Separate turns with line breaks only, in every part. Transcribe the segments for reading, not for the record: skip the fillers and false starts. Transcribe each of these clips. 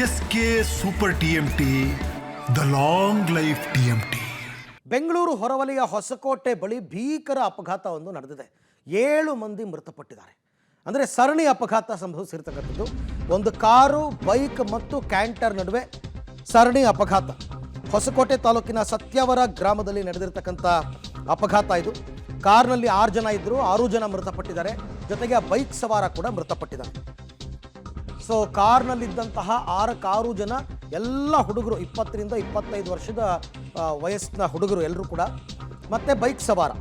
S K super TMT, the long life TMT.
Bengaluru ಹೊರವಲಯ ಹೊಸಕೋಟೆ ಬಳಿ ಭೀಕರ ಅಪಘಾತವೊಂದು ನಡೆದಿದೆ. 7 ಮಂದಿ ಮೃತಪಟ್ಟಿದ್ದಾರೆ. ಅಂದರೆ ಸರಣಿ ಅಪಘಾತ ಸಂಭವಿಸಿರ್ತಕ್ಕಂಥದ್ದು. ಒಂದು ಕಾರು, ಬೈಕ್ ಮತ್ತು ಕ್ಯಾಂಟರ್ ನಡುವೆ ಸರಣಿ ಅಪಘಾತ. ಹೊಸಕೋಟೆ ತಾಲೂಕಿನ ಸತ್ಯವರ ಗ್ರಾಮದಲ್ಲಿ ನಡೆದಿರ್ತಕ್ಕಂಥ ಅಪಘಾತ ಇದು. ಕಾರ್ನಲ್ಲಿ 6 ಜನ ಇದ್ದರು, 6 ಜನ ಮೃತಪಟ್ಟಿದ್ದಾರೆ. ಜೊತೆಗೆ ಬೈಕ್ ಸವಾರ ಕೂಡ ಮೃತಪಟ್ಟಿದ್ದಾರೆ. ಸೊ ಕಾರ್ನಲ್ಲಿದ್ದಂತಹ 6 ಜನ ಎಲ್ಲ ಹುಡುಗರು, 20 ರಿಂದ 25 ವರ್ಷದ ವಯಸ್ಸಿನ ಹುಡುಗರು ಎಲ್ಲರೂ ಕೂಡ, ಮತ್ತೆ ಬೈಕ್ ಸವಾರ.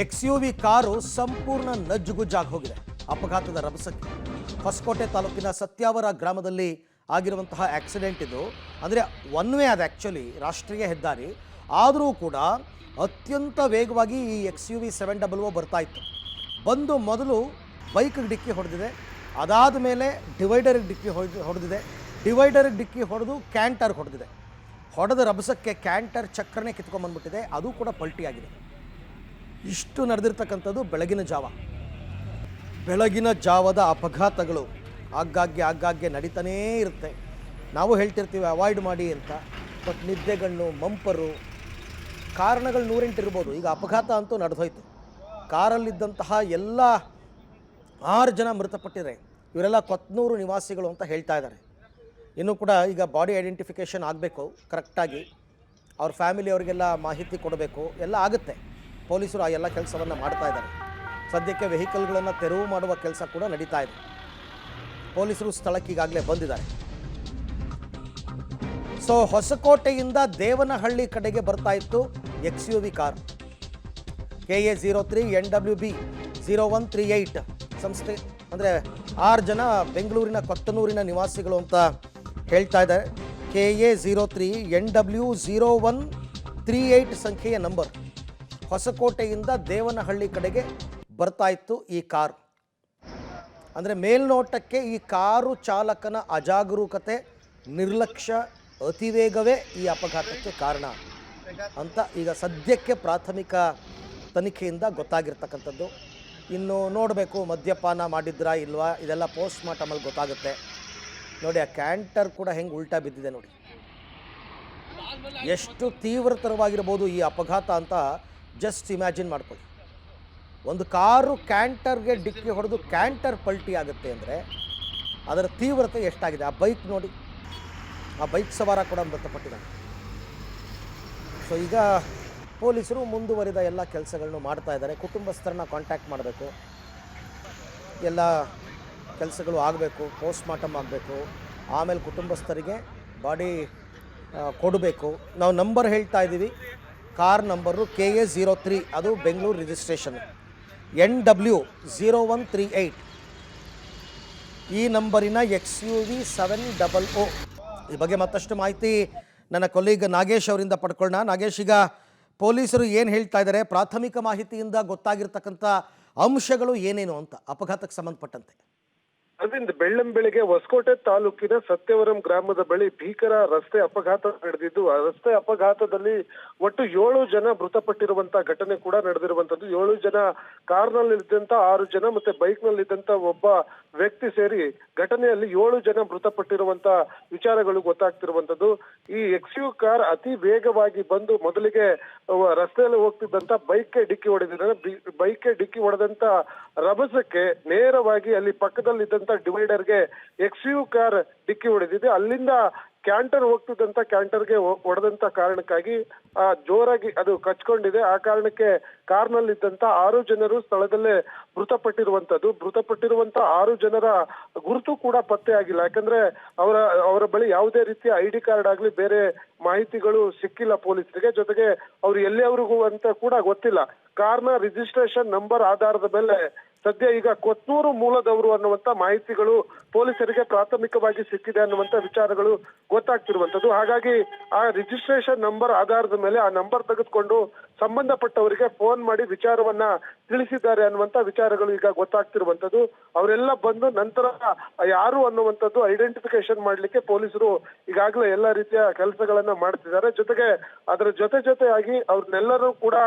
XUV ಕಾರು ಸಂಪೂರ್ಣ ನಜ್ಜುಗುಜ್ಜಾಗಿ ಹೋಗಿದೆ ಅಪಘಾತದ ರಭಸಕ್ಕೆ. ಹೊಸಕೋಟೆ ತಾಲೂಕಿನ ಸತ್ಯಾವರ ಗ್ರಾಮದಲ್ಲಿ ಆಗಿರುವಂತಹ ಆಕ್ಸಿಡೆಂಟ್ ಇದು. ಅಂದರೆ ಒನ್ ವೇ ಅದು, ಆ್ಯಕ್ಚುಲಿ ರಾಷ್ಟ್ರೀಯ ಹೆದ್ದಾರಿ ಆದರೂ ಕೂಡ ಅತ್ಯಂತ ವೇಗವಾಗಿ ಈ XUV 700 ಬರ್ತಾ ಇತ್ತು. ಬಂದು ಮೊದಲು ಬೈಕ್ಗೆ ಡಿಕ್ಕಿ ಹೊಡೆದಿದೆ, ಅದಾದ ಮೇಲೆ ಡಿವೈಡರ್ಗೆ ಡಿಕ್ಕಿ ಹೊಡೆದಿದೆ, ಡಿವೈಡರ್ಗೆ ಡಿಕ್ಕಿ ಹೊಡೆದು ಕ್ಯಾಂಟರ್ಗೆ ಹೊಡೆದಿದೆ. ಹೊಡೆದ ರಭಸಕ್ಕೆ ಕ್ಯಾಂಟರ್ ಚಕ್ರನೇ ಕಿತ್ಕೊಂಡ್ಬಂದ್ಬಿಟ್ಟಿದೆ, ಅದು ಕೂಡ ಪಲ್ಟಿಯಾಗಿದೆ. ಇಷ್ಟು ನಡೆದಿರ್ತಕ್ಕಂಥದ್ದು ಬೆಳಗಿನ ಜಾವದ ಅಪಘಾತಗಳು ಆಗಾಗ್ಗೆ ನಡೀತಾನೇ ಇರುತ್ತೆ. ನಾವು ಹೇಳ್ತಿರ್ತೀವಿ ಅವಾಯ್ಡ್ ಮಾಡಿ ಅಂತ, ಬಟ್ ನಿದ್ದೆಗಣ್ಣು, ಮಂಪರು, ಕಾರಣಗಳು 108 ಇರ್ಬೋದು. ಈಗ ಅಪಘಾತ ಅಂತೂ ನಡೆದೋಯ್ತು. ಕಾರಲ್ಲಿದ್ದಂತಹ ಎಲ್ಲ 6 ಜನ ಮೃತಪಟ್ಟಿದ್ದಾರೆ. ಇವರೆಲ್ಲ ಕೊತ್ನೂರು ನಿವಾಸಿಗಳು ಅಂತ ಹೇಳ್ತಾ ಇದ್ದಾರೆ. ಇನ್ನೂ ಕೂಡ ಈಗ ಬಾಡಿ ಐಡೆಂಟಿಫಿಕೇಷನ್ ಆಗಬೇಕು ಕರೆಕ್ಟಾಗಿ, ಅವ್ರ ಫ್ಯಾಮಿಲಿಯವರಿಗೆಲ್ಲ ಮಾಹಿತಿ ಕೊಡಬೇಕು, ಎಲ್ಲ ಆಗುತ್ತೆ. ಪೊಲೀಸರು ಆ ಎಲ್ಲ ಕೆಲಸವನ್ನು ಮಾಡ್ತಾ ಇದ್ದಾರೆ. ಸದ್ಯಕ್ಕೆ ವೆಹಿಕಲ್ಗಳನ್ನು ತೆರವು ಮಾಡುವ ಕೆಲಸ ಕೂಡ ನಡೀತಾ ಇದೆ. ಪೊಲೀಸರು ಸ್ಥಳಕ್ಕೆ ಈಗಾಗಲೇ ಬಂದಿದ್ದಾರೆ. ಸೊ ಹೊಸಕೋಟೆಯಿಂದ ದೇವನಹಳ್ಳಿ ಕಡೆಗೆ ಬರ್ತಾ ಇತ್ತು XUV ಕಾರ್, KA 03 NWB 0138 ಸಂಸ್ಥೆ. ಅಂದರೆ 6 ಜನ ಬೆಂಗಳೂರಿನ ಕೊತ್ತನೂರಿನ ನಿವಾಸಿಗಳು ಅಂತ ಹೇಳ್ತಾ ಇದ್ದಾರೆ. KA 03 NW 0138 ಸಂಖ್ಯೆಯ ನಂಬರ್. ಹೊಸಕೋಟೆಯಿಂದ ದೇವನಹಳ್ಳಿ ಕಡೆಗೆ ಬರ್ತಾ ಇತ್ತು ಈ ಕಾರ್. ಅಂದರೆ ಮೇಲ್ನೋಟಕ್ಕೆ ಈ ಕಾರು ಚಾಲಕನ ಅಜಾಗರೂಕತೆ, ನಿರ್ಲಕ್ಷ್ಯ, ಅತಿವೇಗವೇ ಈ ಅಪಘಾತಕ್ಕೆ ಕಾರಣ ಅಂತ ಈಗ ಸದ್ಯಕ್ಕೆ ಪ್ರಾಥಮಿಕ ತನಿಖೆಯಿಂದ ಗೊತ್ತಾಗಿರ್ತಕ್ಕಂಥದ್ದು. ಇನ್ನು ನೋಡಬೇಕು ಮದ್ಯಪಾನ ಮಾಡಿದ್ರಾ ಇಲ್ವಾ, ಇದೆಲ್ಲ ಪೋಸ್ಟ್ ಮಾರ್ಟಮಲ್ಲಿ ಗೊತ್ತಾಗುತ್ತೆ. ನೋಡಿ, ಆ ಕ್ಯಾಂಟರ್ ಕೂಡ ಹೆಂಗೆ ಉಲ್ಟಾ ಬಿದ್ದಿದೆ ನೋಡಿ. ಎಷ್ಟು ತೀವ್ರತರವಾಗಿರ್ಬೋದು ಈ ಅಪಘಾತ ಅಂತ ಜಸ್ಟ್ ಇಮ್ಯಾಜಿನ್ ಮಾಡ್ಕೊಳ್ಳಿ. ಒಂದು ಕಾರು ಕ್ಯಾಂಟರ್ಗೆ ಡಿಕ್ಕಿ ಹೊಡೆದು ಕ್ಯಾಂಟರ್ ಪಲ್ಟಿ ಆಗುತ್ತೆ ಅಂದರೆ ಅದರ ತೀವ್ರತೆ ಎಷ್ಟಾಗಿದೆ. ಆ ಬೈಕ್ ನೋಡಿ, ಆ ಬೈಕ್ ಸವಾರ ಕೂಡ ಮೃತಪಟ್ಟಿದ್ದಾನೆ. ಸೊ ಈಗ ಪೊಲೀಸರು ಮುಂದುವರಿದ ಎಲ್ಲ ಕೆಲಸಗಳನ್ನು ಮಾಡ್ತಾ ಇದ್ದಾರೆ. ಕುಟುಂಬಸ್ಥರನ್ನ ಕಾಂಟ್ಯಾಕ್ಟ್ ಮಾಡಬೇಕು, ಎಲ್ಲ ಕೆಲಸಗಳು ಆಗಬೇಕು, ಪೋಸ್ಟ್ ಮಾರ್ಟಮ್ ಆಗಬೇಕು, ಆಮೇಲೆ ಕುಟುಂಬಸ್ಥರಿಗೆ ಬಾಡಿ ಕೊಡಬೇಕು. ನಾವು ನಂಬರ್ ಹೇಳ್ತಾ ಇದ್ದೀವಿ, ಕಾರ್ ನಂಬರು KA 03, ಅದು ಬೆಂಗಳೂರು ರಿಜಿಸ್ಟ್ರೇಷನ್, NW 0138 ಈ ನಂಬರಿನ XUV 700. ಈ ಬಗ್ಗೆ ಮತ್ತಷ್ಟು ಮಾಹಿತಿ ನನ್ನ ಕೊಲೀಗ್ ನಾಗೇಶ್ ಅವರಿಂದ ಪಡ್ಕೊಳ್ಳೋಣ. ನಾಗೇಶ್, ಈಗ ಪೊಲೀಸರು ಏನು ಹೇಳ್ತಾ ಇದ್ದಾರೆ, ಪ್ರಾಥಮಿಕ ಮಾಹಿತಿಯಿಂದ ಗೊತ್ತಾಗಿರ್ತಕ್ಕಂಥ ಅಂಶಗಳು ಏನೇನು ಅಂತ ಅಪಘಾತಕ್ಕೆ ಸಂಬಂಧಪಟ್ಟಂತೆ?
ಅರವಿಂದ್, ಬೆಳ್ಳಂಬೆಳಿಗ್ಗೆ ಹೊಸಕೋಟೆ ತಾಲೂಕಿನ ಸತ್ಯವರಂ ಗ್ರಾಮದ ಬಳಿ ಭೀಕರ ರಸ್ತೆ ಅಪಘಾತ ನಡೆದಿದ್ದು, ಆ ರಸ್ತೆ ಅಪಘಾತದಲ್ಲಿ ಒಟ್ಟು 7 ಜನ ಮೃತಪಟ್ಟಿರುವಂತಹ ಘಟನೆ ಕೂಡ ನಡೆದಿರುವಂತದ್ದು. 7 ಜನ ಕಾರ್ನಲ್ಲಿದ್ದಂತ 6 ಜನ ಮತ್ತೆ ಬೈಕ್ ನಲ್ಲಿದ್ದಂತ ಒಬ್ಬ ವ್ಯಕ್ತಿ ಸೇರಿ ಘಟನೆಯಲ್ಲಿ 7 ಜನ ಮೃತಪಟ್ಟಿರುವಂತ ವಿಚಾರಗಳು ಗೊತ್ತಾಗ್ತಿರುವಂತದ್ದು. ಈ XUV ಕಾರ್ ಅತಿ ವೇಗವಾಗಿ ಬಂದು ಮೊದಲಿಗೆ ರಸ್ತೆಯಲ್ಲಿ ಹೋಗ್ತಿದ್ದಂತ ಬೈಕ್ಗೆ ಡಿಕ್ಕಿ ಹೊಡೆದಿದ್ದಾರೆ. ಬೈಕ್ಗೆ ಡಿಕ್ಕಿ ಹೊಡೆದಂತ ರಭಸಕ್ಕೆ ನೇರವಾಗಿ ಅಲ್ಲಿ ಪಕ್ಕದಲ್ಲಿದ್ದಂತ ಡಿವೈಡರ್ಗೆ XUV ಕಾರ್ ಡಿಕ್ಕಿ ಹೊಡೆದಿದೆ. ಅಲ್ಲಿಂದ ಕ್ಯಾಂಟರ್ ಹೋಗ್ತಿದ್ದಂತ ಕ್ಯಾಂಟರ್ಗೆ ಹೊಡೆದಂತ ಕಾರಣಕ್ಕಾಗಿ ಜೋರಾಗಿ ಅದು ಕಚ್ಕೊಂಡಿದೆ. ಆ ಕಾರಣಕ್ಕೆ ಕಾರ್ನಲ್ಲಿದ್ದಂತ 6 ಜನರು ಸ್ಥಳದಲ್ಲೇ ಮೃತಪಟ್ಟಿರುವಂತ 6 ಜನರ ಗುರುತು ಕೂಡ ಪತ್ತೆ ಆಗಿಲ್ಲ. ಯಾಕಂದ್ರೆ ಅವರ ಬಳಿ ಯಾವುದೇ ರೀತಿಯ ID ಕಾರ್ಡ್ ಆಗ್ಲಿ ಬೇರೆ ಮಾಹಿತಿಗಳು ಸಿಕ್ಕಿಲ್ಲ ಪೊಲೀಸರಿಗೆ. ಜೊತೆಗೆ ಅವ್ರು ಎಲ್ಲಿಯವರೆಗೂ ಅಂತ ಕೂಡ ಗೊತ್ತಿಲ್ಲ. ಕಾರ್ನ ರಿಜಿಸ್ಟ್ರೇಷನ್ ನಂಬರ್ ಆಧಾರದ ಮೇಲೆ ಸದ್ಯ ಈಗ ಕೊತ್ನೂರು ಮೂಲದವರು ಅನ್ನುವಂತ ಮಾಹಿತಿಗಳು ಪೊಲೀಸರಿಗೆ ಪ್ರಾಥಮಿಕವಾಗಿ ಸಿಕ್ಕಿದೆ ಅನ್ನುವಂತ ವಿಚಾರಗಳು ಗೊತ್ತಾಗ್ತಿರುವಂತದ್ದು. ಹಾಗಾಗಿ ಆ ರಿಜಿಸ್ಟ್ರೇಷನ್ ನಂಬರ್ ಆಧಾರದ ಮೇಲೆ ಆ ನಂಬರ್ ತೆಗೆದುಕೊಂಡು ಸಂಬಂಧಪಟ್ಟವರಿಗೆ ಫೋನ್ ಮಾಡಿ ವಿಚಾರವನ್ನ ತಿಳಿಸಿದ್ದಾರೆ ಅನ್ನುವಂತ ವಿಚಾರಗಳು ಈಗ ಗೊತ್ತಾಗ್ತಿರುವಂತದ್ದು. ಅವರೆಲ್ಲ ಬಂದು ನಂತರ ಯಾರು ಅನ್ನುವಂಥದ್ದು ಐಡೆಂಟಿಫಿಕೇಶನ್ ಮಾಡ್ಲಿಕ್ಕೆ ಪೊಲೀಸರು ಈಗಾಗಲೇ ಎಲ್ಲ ರೀತಿಯ ಕೆಲಸಗಳನ್ನ ಮಾಡ್ತಿದ್ದಾರೆ. ಜೊತೆಗೆ ಅದರ ಜೊತೆಯಾಗಿ ಅವ್ರನ್ನೆಲ್ಲರೂ ಕೂಡ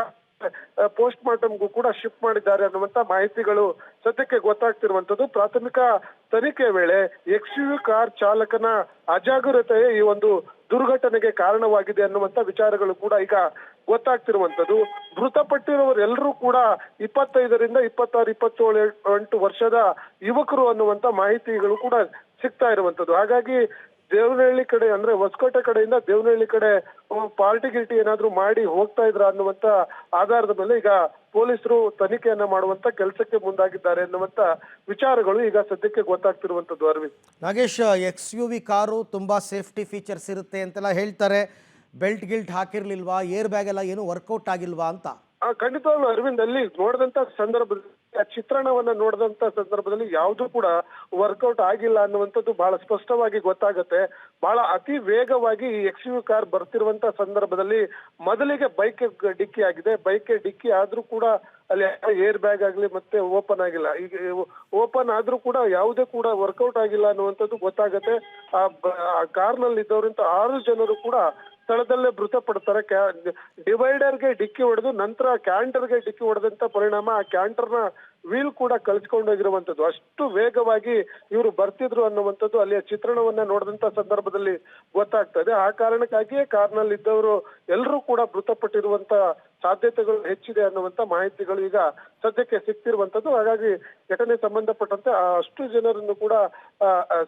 ಪೋಸ್ಟ್ ಮಾರ್ಟಮ್ಗೂ ಕೂಡ ಶಿಫ್ಟ್ ಮಾಡಿದ್ದಾರೆ ಅನ್ನುವಂತ ಮಾಹಿತಿಗಳು ಸದ್ಯಕ್ಕೆ ಗೊತ್ತಾಗ್ತಿರುವಂತದ್ದು. ಪ್ರಾಥಮಿಕ ತನಿಖೆ ವೇಳೆ XUV ಕಾರ್ ಚಾಲಕನ ಅಜಾಗರೂಕತೆಯೇ ಈ ಒಂದು ದುರ್ಘಟನೆಗೆ ಕಾರಣವಾಗಿದೆ ಅನ್ನುವಂತ ವಿಚಾರಗಳು ಕೂಡ ಈಗ ಗೊತ್ತಾಗ್ತಿರುವಂತದ್ದು. ಮೃತಪಟ್ಟಿರುವವರೆಲ್ಲರೂ ಕೂಡ 25ರಿಂದ 26, 27 ವರ್ಷದ ಯುವಕರು ಅನ್ನುವಂತ ಮಾಹಿತಿಗಳು ಕೂಡ ಸಿಗ್ತಾ ಇರುವಂತದ್ದು. ಹಾಗಾಗಿ ದೇವನಹಳ್ಳಿ ಕಡೆ ಅಂದ್ರೆ ಹೊಸಕೋಟೆ ಕಡೆಯಿಂದ ದೇವನಹಳ್ಳಿ ಕಡೆ ಪಾರ್ಟಿ ಗಿಲ್ಟಿ ಏನಾದ್ರು ಮಾಡಿ ಹೋಗ್ತಾ ಇದ್ರ ಅನ್ನುವಂತ ಆಧಾರದ ಮೇಲೆ ಈಗ ಪೊಲೀಸರು ತನಿಖೆಯನ್ನ ಮಾಡುವಂತ ಕೆಲಸಕ್ಕೆ ಮುಂದಾಗಿದ್ದಾರೆ ಅನ್ನುವಂತ ವಿಚಾರಗಳು ಈಗ ಸದ್ಯಕ್ಕೆ ಗೊತ್ತಾಗ್ತಿರುವಂತದ್ದು. ಅರವಿಂದ್,
ನಾಗೇಶ್, XUV ಕಾರು ತುಂಬ ಸೇಫ್ಟಿ ಫೀಚರ್ಸ್ ಇರುತ್ತೆ ಅಂತೆಲ್ಲ ಹೇಳ್ತಾರೆ. ಬೆಲ್ಟ್ ಗಿಲ್ಟ್ ಹಾಕಿರ್ಲಿಲ್ವಾ, ಏರ್ ಬ್ಯಾಗ್ ಎಲ್ಲ ಏನು ವರ್ಕೌಟ್ ಆಗಿಲ್ವಾ ಅಂತ?
ಖಂಡಿತವಾಗ್ಲೂ ಅರವಿಂದ್, ಅಲ್ಲಿ ನೋಡಿದಂತ ಸಂದರ್ಭದಲ್ಲಿ ಆ ಚಿತ್ರಣವನ್ನ ನೋಡಿದಂತ ಸಂದರ್ಭದಲ್ಲಿ ಯಾವ್ದು ಕೂಡ ವರ್ಕೌಟ್ ಆಗಿಲ್ಲ ಅನ್ನುವಂಥದ್ದು ಬಹಳ ಸ್ಪಷ್ಟವಾಗಿ ಗೊತ್ತಾಗುತ್ತೆ. ಬಹಳ ಅತಿ ವೇಗವಾಗಿ ಈ XUV ಕಾರ್ ಬರ್ತಿರುವಂತ ಸಂದರ್ಭದಲ್ಲಿ ಮೊದಲಿಗೆ ಬೈಕ್ ಡಿಕ್ಕಿ ಆಗಿದೆ. ಬೈಕ್ ಡಿಕ್ಕಿ ಆದ್ರೂ ಕೂಡ ಅಲ್ಲಿ ಏರ್ ಬ್ಯಾಗ್ ಆಗ್ಲಿ ಮತ್ತೆ ಓಪನ್ ಆಗಿಲ್ಲ. ಈಗ ಓಪನ್ ಆದ್ರೂ ಕೂಡ ಯಾವುದೇ ಕೂಡ ವರ್ಕೌಟ್ ಆಗಿಲ್ಲ ಅನ್ನುವಂಥದ್ದು ಗೊತ್ತಾಗತ್ತೆ. ಆ ಕಾರ್ನಲ್ಲಿ ಇದ್ದವರಂತ 6 ಜನರು ಕೂಡ ಸ್ಥಳದಲ್ಲೇ ಮೃತಪಡ್ತಾರೆ. ಡಿವೈಡರ್ಗೆ ಡಿಕ್ಕಿ ಹೊಡೆದು ನಂತರ ಕ್ಯಾಂಟರ್ಗೆ ಡಿಕ್ಕಿ ಹೊಡೆದಂತ ಪರಿಣಾಮ ಆ ಕ್ಯಾಂಟರ್ನ ವೀಲ್ ಕೂಡ ಕಳ್ಸ್ಕೊಂಡೋಗಿರುವಂತದ್ದು. ಅಷ್ಟು ವೇಗವಾಗಿ ಇವರು ಬರ್ತಿದ್ರು ಅನ್ನುವಂಥದ್ದು ಅಲ್ಲಿಯ ಚಿತ್ರಣವನ್ನ ನೋಡಿದಂತ ಸಂದರ್ಭದಲ್ಲಿ ಗೊತ್ತಾಗ್ತದೆ. ಆ ಕಾರಣಕ್ಕಾಗಿಯೇ ಕಾರ್ನಲ್ಲಿ ಇದ್ದವರು ಎಲ್ಲರೂ ಕೂಡ ಮೃತಪಟ್ಟಿರುವಂತ ಸಾಧ್ಯತೆಗಳು ಹೆಚ್ಚಿದೆ ಅನ್ನುವಂತ ಮಾಹಿತಿಗಳು ಈಗ ಸದ್ಯಕ್ಕೆ ಸಿಗ್ತಿರುವಂತದ್ದು. ಹಾಗಾಗಿ ಘಟನೆ ಸಂಬಂಧಪಟ್ಟಂತೆ ಅಷ್ಟು ಜನರನ್ನು ಕೂಡ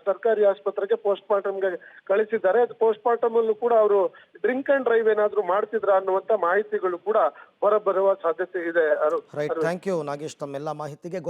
ಸರ್ಕಾರಿ ಆಸ್ಪತ್ರೆಗೆ ಪೋಸ್ಟ್ ಮಾರ್ಟಮ್ಗೆ ಕಳಿಸಿದ್ದಾರೆ. ಪೋಸ್ಟ್ ಮಾರ್ಟಮ್ ಅಲ್ಲೂ ಕೂಡ ಅವರು ಡ್ರಿಂಕ್ ಅಂಡ್ ಡ್ರೈವ್ ಏನಾದ್ರು ಮಾಡ್ತಿದ್ರ ಅನ್ನುವಂತ ಮಾಹಿತಿಗಳು ಕೂಡ ಹೊರಬರುವ ಸಾಧ್ಯತೆ ಇದೆ.
ರೈಟ್, ಥ್ಯಾಂಕ್ ಯು ನಾಗೇಶ್ ತಮ್ಮೆಲ್ಲ ಮಾಹಿತಿಗೆ.